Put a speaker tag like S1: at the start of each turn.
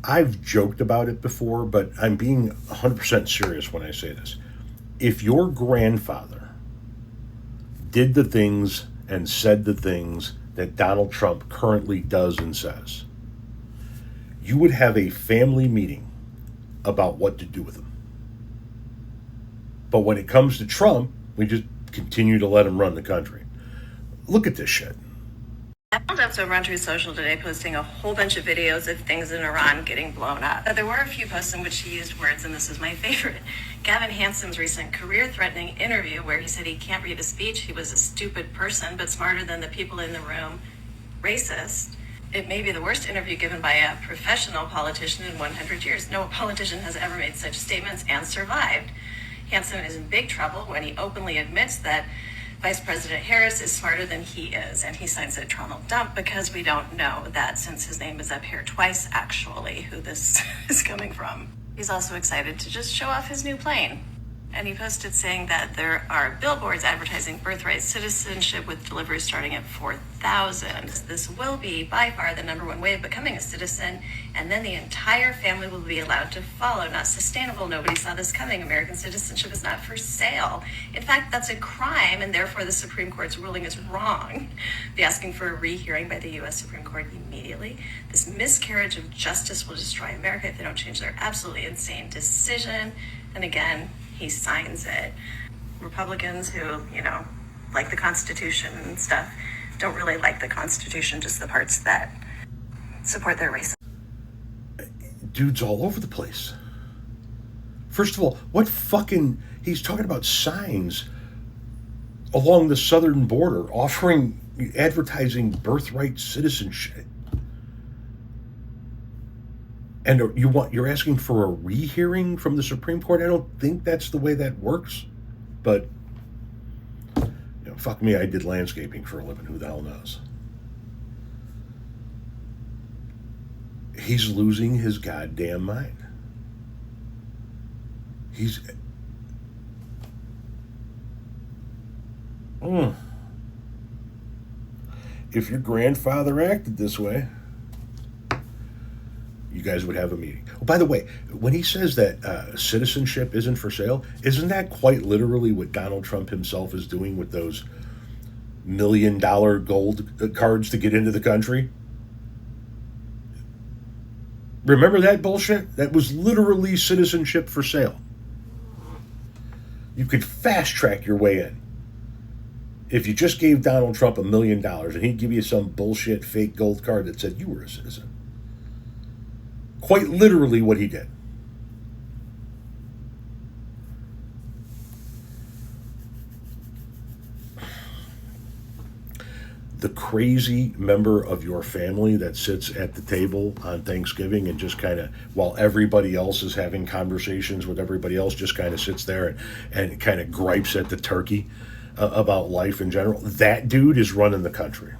S1: I've joked about it before, but I'm being 100% serious when I say this. If your grandfather did the things and said the things that Donald Trump currently does and says, you would have a family meeting about what to do with him. But when it comes to Trump, we just continue to let him run the country. Look at this shit.
S2: That's over on Truth Social today, posting a whole bunch of videos of things in Iran getting blown up. There were a few posts in which he used words, and this is my favorite. Gavin Hansen's recent career-threatening interview where he said he can't read a speech, he was a stupid person, but smarter than the people in the room, racist. It may be the worst interview given by a professional politician in 100 years. No politician has ever made such statements and survived. Hansen is in big trouble when he openly admits that Vice President Harris is smarter than he is, and he signs a Toronto dump because we don't know that, since his name is up here twice, actually, who this is coming from. He's also excited to just show off his new plane. And he posted saying that there are billboards advertising Birthright citizenship with deliveries starting at $4,000. This will be by far the number one way of becoming a citizen, and then the entire family will be allowed to follow. Not sustainable. Nobody saw this coming. American citizenship is not for sale. In fact, that's a crime, and therefore the Supreme Court's ruling is wrong. Be asking for a rehearing by the U.S. Supreme Court immediately. This miscarriage of justice will destroy America if they don't change their absolutely insane decision. And again, he signs it. Republicans who, like the Constitution and stuff, don't really like the Constitution, just the parts that support their race.
S1: Dude's all over the place. First of all, he's talking about signs along the southern border advertising birthright citizenship. And you're asking for a rehearing from the Supreme Court? I don't think that's the way that works. But, fuck me, I did landscaping for a living. Who the hell knows? He's losing his goddamn mind. If your grandfather acted this way, you guys would have a meeting. Oh, by the way, when he says that citizenship isn't for sale, isn't that quite literally what Donald Trump himself is doing with those $1 million gold cards to get into the country? Remember that bullshit? That was literally citizenship for sale. You could fast track your way in. If you just gave Donald Trump $1 million and he'd give you some bullshit fake gold card that said you were a citizen. Quite literally what he did. The crazy member of your family that sits at the table on Thanksgiving and just kind of, while everybody else is having conversations with everybody else, just kind of sits there and kind of gripes at the turkey about life in general. That dude is running the country.